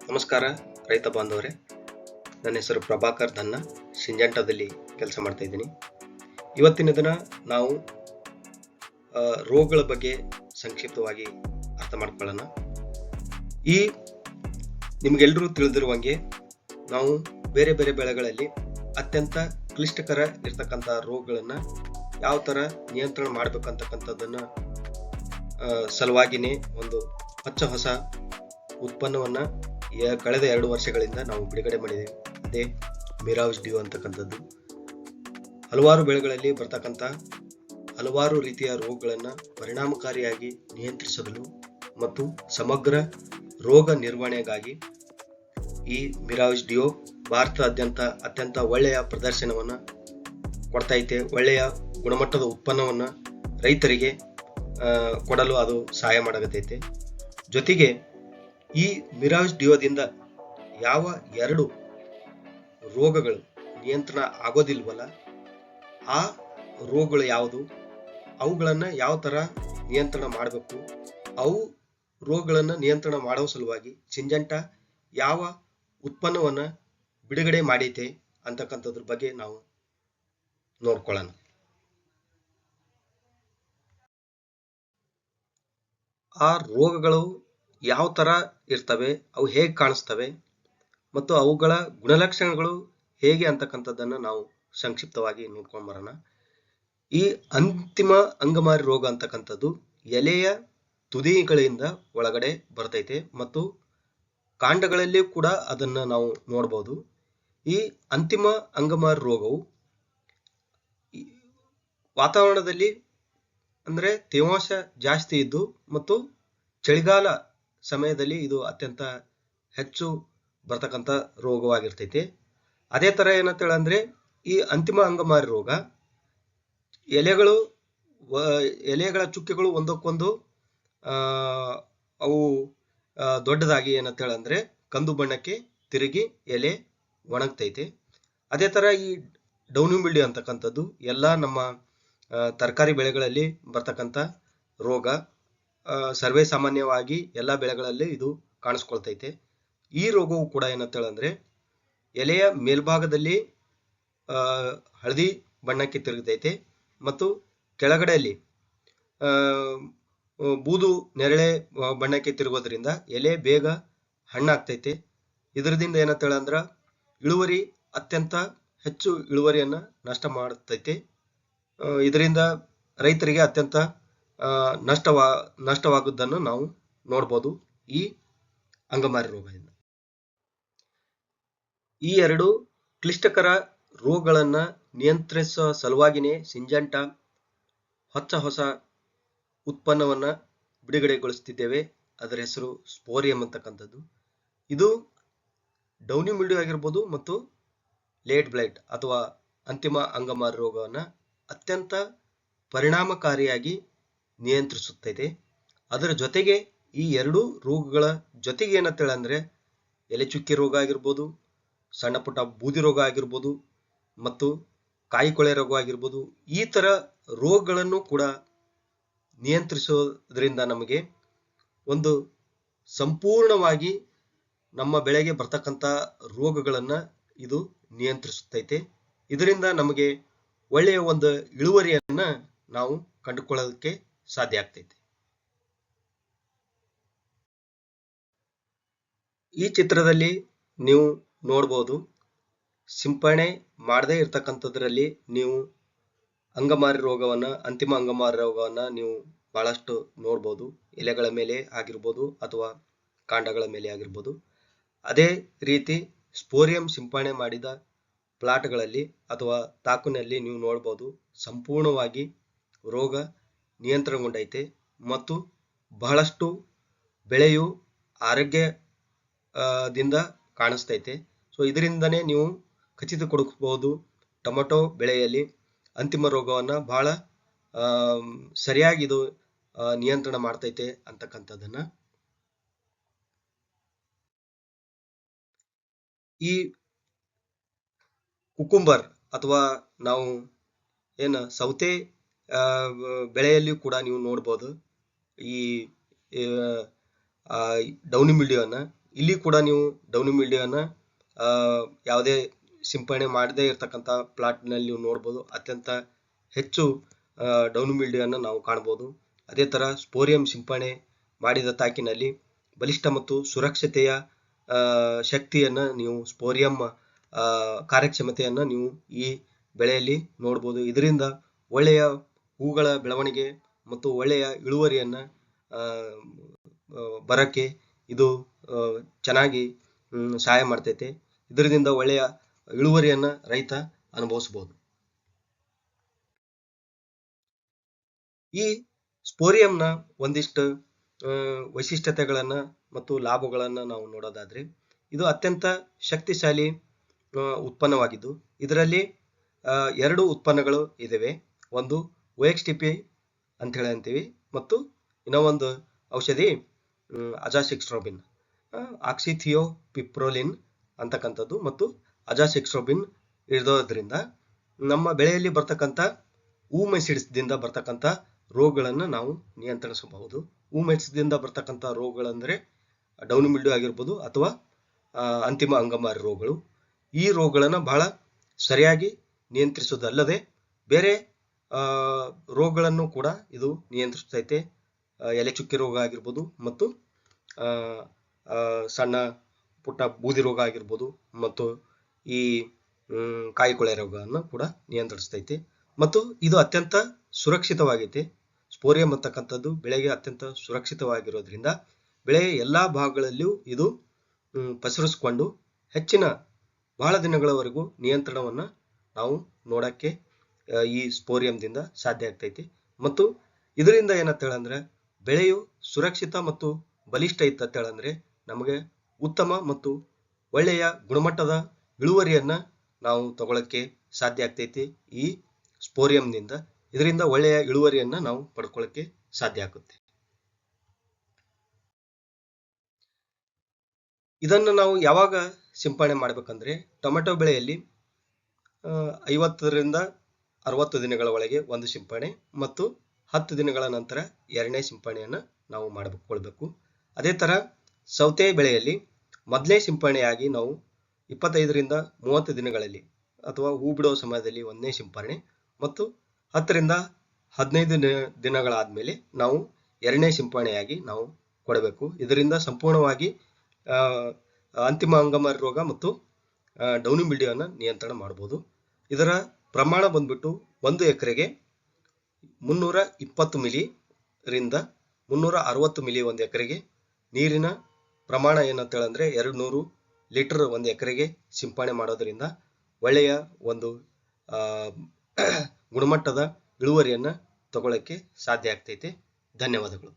ನಮಸ್ಕಾರ ರೈತ ಬಾಂಧವರೇ, ನನ್ನ ಹೆಸರು ಪ್ರಭಾಕರ್ ದನ್ನ, ಸಿಂಜಂಟದಲ್ಲಿ ಕೆಲಸ ಮಾಡ್ತಾ ಇದ್ದೀನಿ. ಇವತ್ತಿನ ದಿನ ನಾವು ರೋಗಗಳ ಬಗ್ಗೆ ಸಂಕ್ಷಿಪ್ತವಾಗಿ ಅರ್ಥ ಮಾಡ್ಕೊಳ್ಳೋಣ. ಈ ನಿಮಗೆಲ್ಲರೂ ತಿಳಿದಿರುವಂಗೆ ನಾವು ಬೇರೆ ಬೇರೆ ಬೆಳೆಗಳಲ್ಲಿ ಅತ್ಯಂತ ಕ್ಲಿಷ್ಟಕರ ಇರ್ತಕ್ಕಂಥ ರೋಗಗಳನ್ನು ಯಾವ ಥರ ನಿಯಂತ್ರಣ ಮಾಡಬೇಕಂತಕ್ಕಂಥದ್ದನ್ನು ಸಲುವಾಗಿನೇ ಒಂದು ಹೊಸ ಉತ್ಪನ್ನವನ್ನು ಕಳೆದ 2 ವರ್ಷಗಳಿಂದ ನಾವು ಬಿಡುಗಡೆ ಮಾಡಿದ್ದೇವೆ. ಅದೇ ಮಿರಾಜ್ ಡಿಯೋ ಅಂತಕ್ಕಂಥದ್ದು. ಹಲವಾರು ಬೆಳೆಗಳಲ್ಲಿ ಬರ್ತಕ್ಕಂಥ ಹಲವಾರು ರೀತಿಯ ರೋಗಗಳನ್ನು ಪರಿಣಾಮಕಾರಿಯಾಗಿ ನಿಯಂತ್ರಿಸಲು ಮತ್ತು ಸಮಗ್ರ ರೋಗ ನಿರ್ವಹಣೆಗಾಗಿ ಈ ಮಿರಾಜ್ ಡಿಯೋ ಭಾರತದಾದ್ಯಂತ ಅತ್ಯಂತ ಒಳ್ಳೆಯ ಪ್ರದರ್ಶನವನ್ನು ಕೊಡ್ತಾ ಐತೆ. ಒಳ್ಳೆಯ ಗುಣಮಟ್ಟದ ಉತ್ಪನ್ನವನ್ನು ರೈತರಿಗೆ ಕೊಡಲು ಅದು ಸಹಾಯ ಮಾಡಕತ್ತೈತೆ. ಜೊತೆಗೆ ಈ ಮಿರಾಜ್ ಡಿಯೋದಿಂದ ಯಾವ 2 ರೋಗಗಳು ನಿಯಂತ್ರಣ ಆಗೋದಿಲ್ವಲ್ಲ, ಆ ರೋಗಗಳು ಯಾವುದು, ಅವುಗಳನ್ನು ಯಾವ ಥರ ನಿಯಂತ್ರಣ ಮಾಡಬೇಕು, ಅವು ರೋಗಗಳನ್ನು ನಿಯಂತ್ರಣ ಮಾಡೋ ಸಲುವಾಗಿ ಸಿಂಜಂಟ ಯಾವ ಉತ್ಪನ್ನವನ್ನು ಬಿಡುಗಡೆ ಮಾಡೈತೆ ಅಂತಕ್ಕಂಥದ್ರ ಬಗ್ಗೆ ನಾವು ನೋಡ್ಕೊಳ್ಳೋಣ. ಆ ರೋಗಗಳು ಯಾವ ಥರ ಇರ್ತವೆ, ಅವು ಹೇಗೆ ಕಾಣಿಸ್ತವೆ ಮತ್ತು ಅವುಗಳ ಗುಣಲಕ್ಷಣಗಳು ಹೇಗೆ ಅಂತಕ್ಕಂಥದ್ದನ್ನು ನಾವು ಸಂಕ್ಷಿಪ್ತವಾಗಿ ನೋಡ್ಕೊಂಡು ಬರೋಣ. ಈ ಅಂತಿಮ ಅಂಗಮಾರಿ ರೋಗ ಅಂತಕ್ಕಂಥದ್ದು ಎಲೆಯ ತುದಿಗಳಿಂದ ಒಳಗಡೆ ಬರ್ತೈತೆ ಮತ್ತು ಕಾಂಡಗಳಲ್ಲಿ ಕೂಡ ಅದನ್ನು ನಾವು ನೋಡ್ಬೋದು. ಈ ಅಂತಿಮ ಅಂಗಮಾರಿ ರೋಗವು ವಾತಾವರಣದಲ್ಲಿ ಅಂದರೆ ತೇವಾಂಶ ಜಾಸ್ತಿ ಇದ್ದು ಮತ್ತು ಚಳಿಗಾಲ ಸಮಯದಲ್ಲಿ ಇದು ಅತ್ಯಂತ ಹೆಚ್ಚು ಬರ್ತಕ್ಕಂಥ ರೋಗವಾಗಿರ್ತೈತೆ. ಅದೇ ಥರ ಏನಂತೇಳಿ ಅಂದರೆ ಈ ಅಂತಿಮ ಅಂಗಮಾರಿ ರೋಗ ಎಲೆಗಳ ಚುಕ್ಕೆಗಳು ಒಂದಕ್ಕೊಂದು ಅವು ದೊಡ್ಡದಾಗಿ ಏನಂತೇಳಿ ಅಂದರೆ ಕಂದು ಬಣ್ಣಕ್ಕೆ ತಿರುಗಿ ಎಲೆ ಒಣಗ್ತೈತೆ. ಅದೇ ಥರ ಈ ಡೌನಿ ಮಿಲ್ಡ್ಯೂ ಅಂತಕ್ಕಂಥದ್ದು ಎಲ್ಲ ನಮ್ಮ ತರಕಾರಿ ಬೆಳೆಗಳಲ್ಲಿ ಬರ್ತಕ್ಕಂಥ ರೋಗ. ಸರ್ವೇ ಸಾಮಾನ್ಯವಾಗಿ ಎಲ್ಲ ಬೆಳೆಗಳಲ್ಲಿ ಇದು ಕಾಣಿಸ್ಕೊಳ್ತೈತೆ. ಈ ರೋಗವು ಕೂಡ ಏನಂತೇಳಿ ಅಂದರೆ ಎಲೆಯ ಮೇಲ್ಭಾಗದಲ್ಲಿ ಹಳದಿ ಬಣ್ಣಕ್ಕೆ ತಿರುಗತೈತೆ ಮತ್ತು ಕೆಳಗಡೆಯಲ್ಲಿ ಬೂದು ನೆರಳೆ ಬಣ್ಣಕ್ಕೆ ತಿರುಗೋದ್ರಿಂದ ಎಲೆ ಬೇಗ ಹಣ್ಣಾಗ್ತೈತೆ. ಇದರಿಂದ ಏನಂತೇಳಿ ಅಂದ್ರೆ ಇಳುವರಿ ಅತ್ಯಂತ ಹೆಚ್ಚು ಇಳುವರಿಯನ್ನು ನಷ್ಟ ಮಾಡ್ತೈತೆ. ಇದರಿಂದ ರೈತರಿಗೆ ಅತ್ಯಂತ ನಷ್ಟವಾಗುವುದನ್ನು ನಾವು ನೋಡ್ಬೋದು ಈ ಅಂಗಮಾರಿ ರೋಗದಿಂದ. ಈ 2 ಕ್ಲಿಷ್ಟಕರ ರೋಗಗಳನ್ನು ನಿಯಂತ್ರಿಸುವ ಸಲುವಾಗಿನೇ ಸಿಂಜಂಟ ಹೊಸ ಉತ್ಪನ್ನವನ್ನು ಬಿಡುಗಡೆಗೊಳಿಸ್ತಿದ್ದೇವೆ. ಅದರ ಹೆಸರು ಸ್ಪೋರಿಯಂ ಅಂತಕ್ಕಂಥದ್ದು. ಇದು ಡೌನಿ ಮಿಲ್ಡ್ಯೂ ಆಗಿರ್ಬೋದು ಮತ್ತು ಲೇಟ್ ಬ್ಲೈಟ್ ಅಥವಾ ಅಂತಿಮ ಅಂಗಮಾರಿ ರೋಗವನ್ನು ಅತ್ಯಂತ ಪರಿಣಾಮಕಾರಿಯಾಗಿ ನಿಯಂತ್ರಿಸುತ್ತದೆ. ಅದರ ಜೊತೆಗೆ ಈ 2 ರೋಗಗಳ ಜೊತೆಗೆ ಏನಂತೇಳಿ ಅಂದರೆ ಎಲೆ ಚುಕ್ಕಿ ರೋಗ ಆಗಿರ್ಬೋದು, ಸಣ್ಣ ಪುಟ್ಟ ಬೂದಿ ರೋಗ ಆಗಿರ್ಬೋದು ಮತ್ತು ಕಾಯಿ ಕೊಳೆ ರೋಗ ಆಗಿರ್ಬೋದು, ಈ ಥರ ರೋಗಗಳನ್ನು ಕೂಡ ನಿಯಂತ್ರಿಸೋದ್ರಿಂದ ನಮಗೆ ಒಂದು ಸಂಪೂರ್ಣವಾಗಿ ನಮ್ಮ ಬೆಳೆಗೆ ಬರ್ತಕ್ಕಂಥ ರೋಗಗಳನ್ನು ಇದು ನಿಯಂತ್ರಿಸುತ್ತೈತೆ. ಇದರಿಂದ ನಮಗೆ ಒಳ್ಳೆಯ ಒಂದು ಇಳುವರಿಯನ್ನು ನಾವು ಕಂಡುಕೊಳ್ಳೋದಕ್ಕೆ ಸಾಧ್ಯ ಆಗ್ತೈತೆ. ಈ ಚಿತ್ರದಲ್ಲಿ ನೀವು ನೋಡ್ಬೋದು, ಸಿಂಪಡಣೆ ಮಾಡದೇ ಇರ್ತಕ್ಕಂಥದ್ರಲ್ಲಿ ನೀವು ಅಂತಿಮ ಅಂಗಮಾರಿ ರೋಗವನ್ನು ನೀವು ಬಹಳಷ್ಟು ನೋಡ್ಬೋದು. ಎಲೆಗಳ ಮೇಲೆ ಆಗಿರ್ಬೋದು ಅಥವಾ ಕಾಂಡಗಳ ಮೇಲೆ ಆಗಿರ್ಬೋದು. ಅದೇ ರೀತಿ ಸ್ಪೋರಿಯಂ ಸಿಂಪಡಣೆ ಮಾಡಿದ ಪ್ಲಾಟ್ಗಳಲ್ಲಿ ಅಥವಾ ತಾಕಿನಲ್ಲಿ ನೀವು ನೋಡ್ಬೋದು, ಸಂಪೂರ್ಣವಾಗಿ ರೋಗ ನಿಯಂತ್ರಣಗೊಂಡೈತೆ ಮತ್ತು ಬಹಳಷ್ಟು ಬೆಳೆಯು ಆರೋಗ್ಯದಿಂದ ಕಾಣಿಸ್ತೈತೆ. ಸೊ ಇದರಿಂದನೇ ನೀವು ಖಚಿತಪಡಿಸಬಹುದು ಟೊಮೆಟೊ ಬೆಳೆಯಲ್ಲಿ ಅಂತಿಮ ರೋಗವನ್ನು ಬಹಳ ಸರಿಯಾಗಿ ಇದು ನಿಯಂತ್ರಣ ಮಾಡ್ತೈತೆ ಅಂತಕ್ಕಂಥದ್ದನ್ನು. ಈ ಕುಕುಂಬರ್ ಅಥವಾ ನಾವು ಸೌತೆ ಬೆಳೆಯಲ್ಲಿಯೂ ಕೂಡ ನೀವು ನೋಡ್ಬೋದು ಈ ಡೌನಿ ಮಿಲ್ಡ್ಯೂವನ್ನು. ಇಲ್ಲಿ ಕೂಡ ನೀವು ಡೌನಿ ಮಿಲ್ಡ್ಯೂನ ಯಾವುದೇ ಸಿಂಪಡಣೆ ಮಾಡದೇ ಇರತಕ್ಕಂಥ ಪ್ಲಾಟ್ನಲ್ಲಿ ನೀವು ನೋಡ್ಬೋದು. ಅತ್ಯಂತ ಹೆಚ್ಚು ಡೌನಿ ಮಿಲ್ಡ್ಯೂವನ್ನು ನಾವು ಕಾಣ್ಬೋದು. ಅದೇ ಥರ ಸ್ಪೋರಿಯಂ ಸಿಂಪಡಣೆ ಮಾಡಿದ ತಾಕಿನಲ್ಲಿ ಬಲಿಷ್ಠ ಮತ್ತು ಸುರಕ್ಷತೆಯ ಶಕ್ತಿಯನ್ನು ನೀವು ಸ್ಪೋರಿಯಂ ಕಾರ್ಯಕ್ಷಮತೆಯನ್ನು ನೀವು ಈ ಬೆಳೆಯಲ್ಲಿ ನೋಡ್ಬೋದು. ಇದರಿಂದ ಒಳ್ಳೆಯ ಹೂಗಳ ಬೆಳವಣಿಗೆ ಮತ್ತು ಒಳ್ಳೆಯ ಇಳುವರಿಯನ್ನು ಬರೋಕ್ಕೆ ಇದು ಚೆನ್ನಾಗಿ ಸಹಾಯ ಮಾಡ್ತೈತೆ. ಇದರಿಂದ ಒಳ್ಳೆಯ ಇಳುವರಿಯನ್ನು ರೈತ ಅನುಭವಿಸ್ಬೋದು. ಈ ಸ್ಪೋರಿಯಂನ ಒಂದಿಷ್ಟು ವೈಶಿಷ್ಟ್ಯತೆಗಳನ್ನು ಮತ್ತು ಲಾಭಗಳನ್ನು ನಾವು ನೋಡೋದಾದ್ರೆ, ಇದು ಅತ್ಯಂತ ಶಕ್ತಿಶಾಲಿ ಉತ್ಪನ್ನವಾಗಿದ್ದು ಇದರಲ್ಲಿ 2 ಉತ್ಪನ್ನಗಳು ಇದಾವೆ. ಒಂದು OXTP ಅಂತ ಹೇಳಿ ಅಂತೀವಿ ಮತ್ತು ಇನ್ನೊಂದು ಔಷಧಿ ಅಜಾಸಿಕ್ಸ್ಟ್ರೋಬಿನ್, ಆಕ್ಸಿಥಿಯೋಪಿಪ್ರೋಲಿನ್ ಅಂತಕ್ಕಂಥದ್ದು ಮತ್ತು ಅಜಾಸಿಕ್ಸ್ಟ್ರೋಬಿನ್ ಇರೋದ್ರಿಂದ ನಮ್ಮ ಬೆಳೆಯಲ್ಲಿ ಬರ್ತಕ್ಕಂಥ ಊಮೆಸಿಡ್ಸ್ದಿಂದ ಬರ್ತಕ್ಕಂಥ ರೋಗಗಳನ್ನು ನಾವು ನಿಯಂತ್ರಿಸಬಹುದು. ಊಮೆಸಿಡ್ಸ್ದಿಂದ ಬರ್ತಕ್ಕಂಥ ರೋಗಗಳಂದರೆ ಡೌನಿ ಮಿಲ್ಡ್ಯೂ ಆಗಿರ್ಬೋದು ಅಥವಾ ಅಂತಿಮ ಅಂಗಮಾರಿ ರೋಗಗಳು. ಈ ರೋಗಗಳನ್ನು ಬಹಳ ಸರಿಯಾಗಿ ನಿಯಂತ್ರಿಸೋದಲ್ಲದೆ ಬೇರೆ ರೋಗಗಳನ್ನು ಕೂಡ ಇದು ನಿಯಂತ್ರಿಸ್ತೈತೆ. ಎಲೆ ಚುಕ್ಕಿ ರೋಗ ಆಗಿರ್ಬೋದು ಮತ್ತು ಸಣ್ಣ ಪುಟ್ಟ ಬೂದಿ ರೋಗ ಆಗಿರ್ಬೋದು ಮತ್ತು ಈ ಕಾಯಿ ಕೊಳೆ ರೋಗವನ್ನು ಕೂಡ ನಿಯಂತ್ರಿಸ್ತೈತೆ. ಮತ್ತು ಇದು ಅತ್ಯಂತ ಸುರಕ್ಷಿತವಾಗೈತೆ. ಸ್ಪೋರಿಯಂ ಅಂತಕ್ಕಂಥದ್ದು ಬೆಳೆಗೆ ಅತ್ಯಂತ ಸುರಕ್ಷಿತವಾಗಿರೋದ್ರಿಂದ ಬೆಳೆಯ ಎಲ್ಲ ಭಾಗಗಳಲ್ಲಿಯೂ ಇದು ಪಸರಿಸ್ಕೊಂಡು ಬಹಳ ದಿನಗಳವರೆಗೂ ನಿಯಂತ್ರಣವನ್ನು ನಾವು ನೋಡೋಕ್ಕೆ ಈ ಸ್ಪೋರಿಯಂದಿಂದ ಸಾಧ್ಯ ಆಗ್ತೈತಿ. ಮತ್ತು ಇದರಿಂದ ಏನಂತೇಳಂದ್ರೆ ಬೆಳೆಯು ಸುರಕ್ಷಿತ ಮತ್ತು ಬಲಿಷ್ಠ ಇತ್ತಂತೇಳಂದ್ರೆ ನಮಗೆ ಉತ್ತಮ ಮತ್ತು ಒಳ್ಳೆಯ ಗುಣಮಟ್ಟದ ಇಳುವರಿಯನ್ನು ನಾವು ತಗೊಳ್ಳೋಕ್ಕೆ ಸಾಧ್ಯ ಆಗ್ತೈತಿ. ಈ ಸ್ಪೋರಿಯಂನಿಂದ ಇದರಿಂದ ಒಳ್ಳೆಯ ಇಳುವರಿಯನ್ನು ನಾವು ಪಡ್ಕೊಳ್ಳೋಕ್ಕೆ ಸಾಧ್ಯ ಆಗುತ್ತೆ. ಇದನ್ನು ನಾವು ಯಾವಾಗ ಸಿಂಪಡಣೆ ಮಾಡಬೇಕಂದ್ರೆ ಟೊಮೆಟೊ ಬೆಳೆಯಲ್ಲಿ 50 ರಿಂದ 60 ದಿನಗಳ ಒಳಗೆ ಒಂದು ಸಿಂಪಡಣೆ ಮತ್ತು 10 ದಿನಗಳ ನಂತರ 2ನೇ ಸಿಂಪಡಣೆಯನ್ನು ನಾವು ಮಾಡಿಕೊಳ್ಳಬೇಕು. ಅದೇ ಥರ ಸೌತೆ ಬೆಳೆಯಲ್ಲಿ ಮೊದಲನೇ ಸಿಂಪಡಣೆಯಾಗಿ ನಾವು 25 ರಿಂದ 30 ದಿನಗಳಲ್ಲಿ ಅಥವಾ ಹೂ ಬಿಡುವ ಸಮಯದಲ್ಲಿ 1ನೇ ಸಿಂಪಡಣೆ ಮತ್ತು 10 ರಿಂದ 15 ದಿನಗಳಾದಮೇಲೆ ನಾವು 2ನೇ ಸಿಂಪಡಣೆಯಾಗಿ ನಾವು ಕೊಡಬೇಕು. ಇದರಿಂದ ಸಂಪೂರ್ಣವಾಗಿ ಅಂತಿಮ ಅಂಗಮಾರಿ ರೋಗ ಮತ್ತು ಡೌನಿ ಮಿಲ್ಡ್ಯೂವನ್ನು ನಿಯಂತ್ರಣ ಮಾಡ್ಬೋದು. ಇದರ ಪ್ರಮಾಣ ಬಂದ್ಬಿಟ್ಟು 1 ಎಕರೆಗೆ 320 ಮಿಲಿ ರಿಂದ 360 ಮಿಲಿ 1 ಎಕರೆಗೆ. ನೀರಿನ ಪ್ರಮಾಣ ಏನಂತೇಳಂದ್ರೆ 200 ಲೀಟರ್ 1 ಎಕರೆಗೆ ಸಿಂಪಡಣೆ ಮಾಡೋದ್ರಿಂದ ಒಳ್ಳೆಯ ಒಂದು ಗುಣಮಟ್ಟದ ಇಳುವರಿಯನ್ನು ತಗೊಳ್ಳೋಕ್ಕೆ ಸಾಧ್ಯ ಆಗ್ತೈತೆ. ಧನ್ಯವಾದಗಳು.